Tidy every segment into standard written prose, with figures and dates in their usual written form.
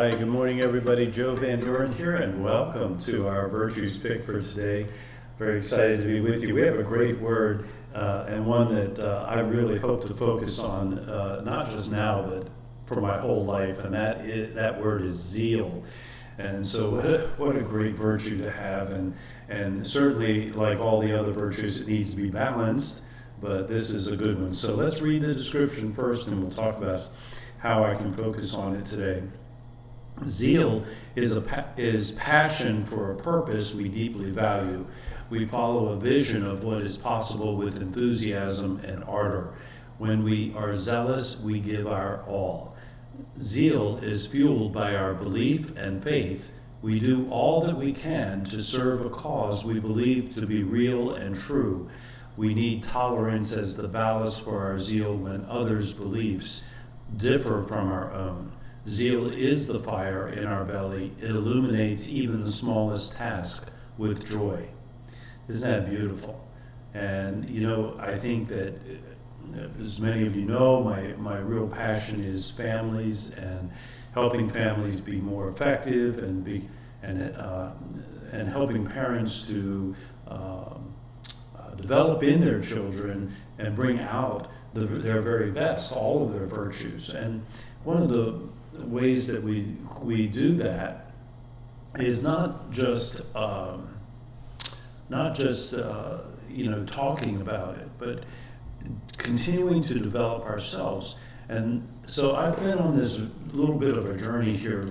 Hi, good morning, everybody. Joe Van Doren here, and welcome to our Virtues Pick for today. Very excited to be with you. We have a great word, and one that I really hope to focus on, not just now, but for my whole life, and that word is zeal. And so what a great virtue to have, and certainly, like all the other virtues, it needs to be balanced, but this is a good one. So let's read the description first, and we'll talk about how I can focus on it today. Zeal is passion for a purpose we deeply value. We follow a vision of what is possible with enthusiasm and ardor. When we are zealous, we give our all. Zeal is fueled by our belief and faith. We do all that we can to serve a cause we believe to be real and true. We need tolerance as the ballast for our zeal when others' beliefs differ from our own. Zeal is the fire in our belly. It illuminates even the smallest task with joy. Isn't that beautiful? And, I think that, as many of you know, my real passion is families and helping families be more effective and helping parents to develop in their children and bring out their very best, all of their virtues. And one of the ways that we do that is not just talking about it, but continuing to develop ourselves. And so I've been on this little bit of a journey here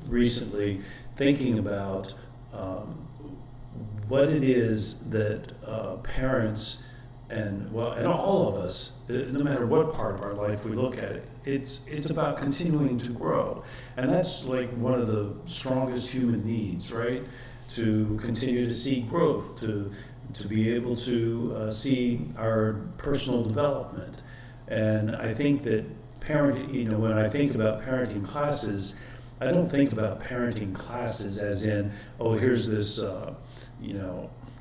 recently, thinking about what it is that parents and all of us, no matter what part of our life we look at it, it's about continuing to grow. And that's like one of the strongest human needs, right? To continue to see growth, to be able to see our personal development. And I think that when I think about parenting classes, I don't think about parenting classes as in, here's this,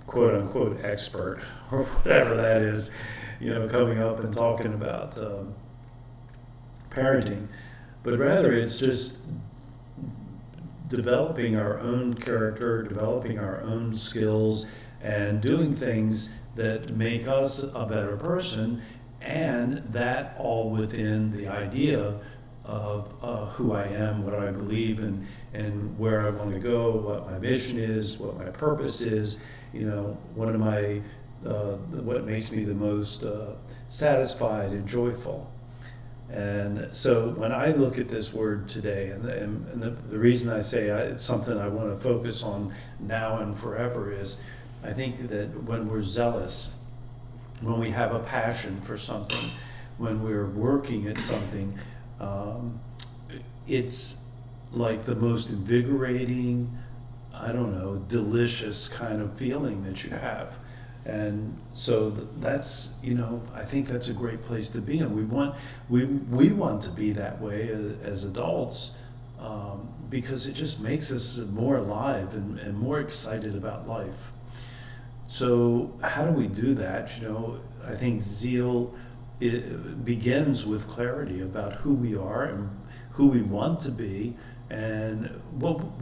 quote unquote expert or whatever that is, coming up and talking about parenting, but rather it's just developing our own character, developing our own skills, and doing things that make us a better person, and that all within the idea of who I am, what I believe, and where I want to go, what my mission is, what my purpose is. What makes me the most satisfied and joyful. And so when I look at this word today, and the reason I say it's something I want to focus on now and forever is, I think that when we're zealous, when we have a passion for something, when we're working at something, it's like the most invigorating, delicious kind of feeling that you have. And so that's, I think that's a great place to be in. We want to be that way as adults, because it just makes us more alive and more excited about life. So how do we do that? I think zeal, it begins with clarity about who we are and who we want to be, and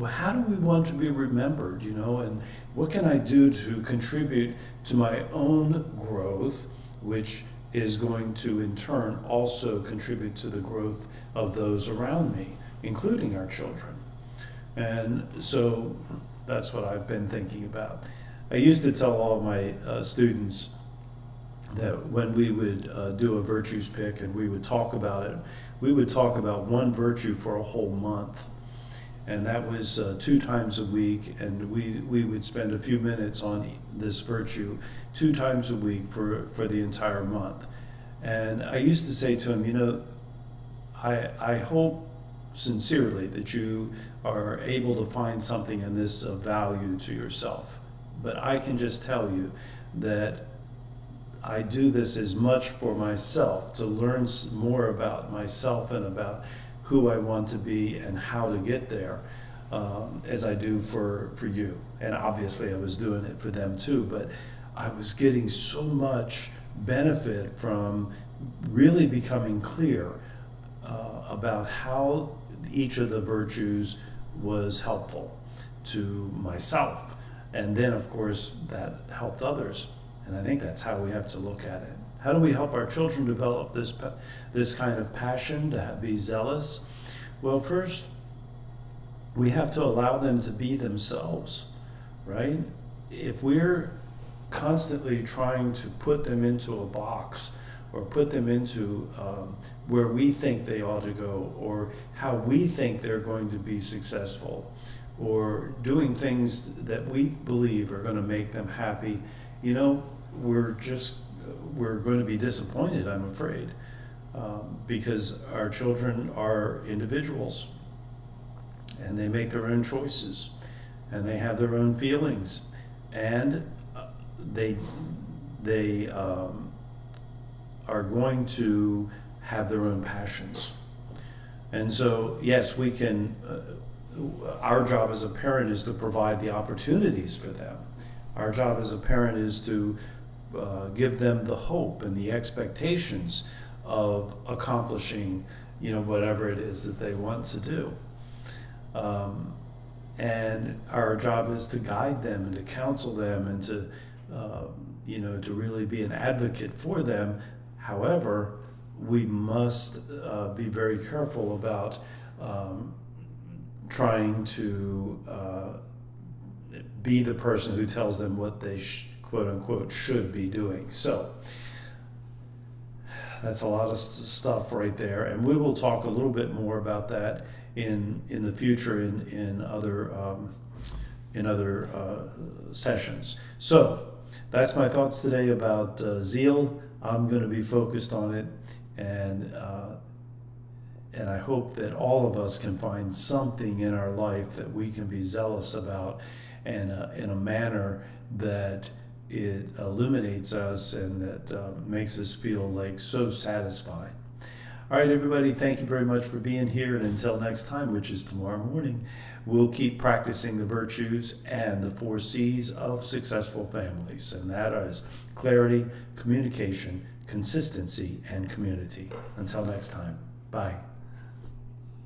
how do we want to be remembered, and what can I do to contribute to my own growth, which is going to in turn also contribute to the growth of those around me, including our children. And so that's what I've been thinking about. I used to tell all of my students that when we would do a virtues pick and we would talk about it, we would talk about one virtue for a whole month. And that was 2 times a week, and we would spend a few minutes on this virtue 2 times a week for the entire month. And I used to say to him, I hope sincerely that you are able to find something in this of value to yourself. But I can just tell you that I do this as much for myself, to learn more about myself and about who I want to be and how to get there, as I do for you. And obviously I was doing it for them too, but I was getting so much benefit from really becoming clear about how each of the virtues was helpful to myself. And then, of course, that helped others. And I think that's how we have to look at it. How do we help our children develop this kind of passion to be zealous? Well, first, we have to allow them to be themselves, right? If we're constantly trying to put them into a box or put them into where we think they ought to go, or how we think they're going to be successful, or doing things that we believe are going to make them happy, we're going to be disappointed, I'm afraid, because our children are individuals, and they make their own choices, and they have their own feelings, and they are going to have their own passions. And so, yes, we can, our job as a parent is to provide the opportunities for them. Our job as a parent is to give them the hope and the expectations of accomplishing, whatever it is that they want to do. And our job is to guide them and to counsel them and to, to really be an advocate for them. However, we must be very careful about trying to be the person who tells them what they quote unquote should be doing. So that's a lot of stuff right there, and we will talk a little bit more about that in the future in other sessions. So that's my thoughts today about zeal. I'm going to be focused on it, and I hope that all of us can find something in our life that we can be zealous about, and in a manner that it illuminates us and that makes us feel like so satisfied. All right, everybody, thank you very much for being here, and until next time, which is tomorrow morning, we'll keep practicing the virtues and the 4 C's of successful families, and that is clarity, communication, consistency, and community. Until next time, bye.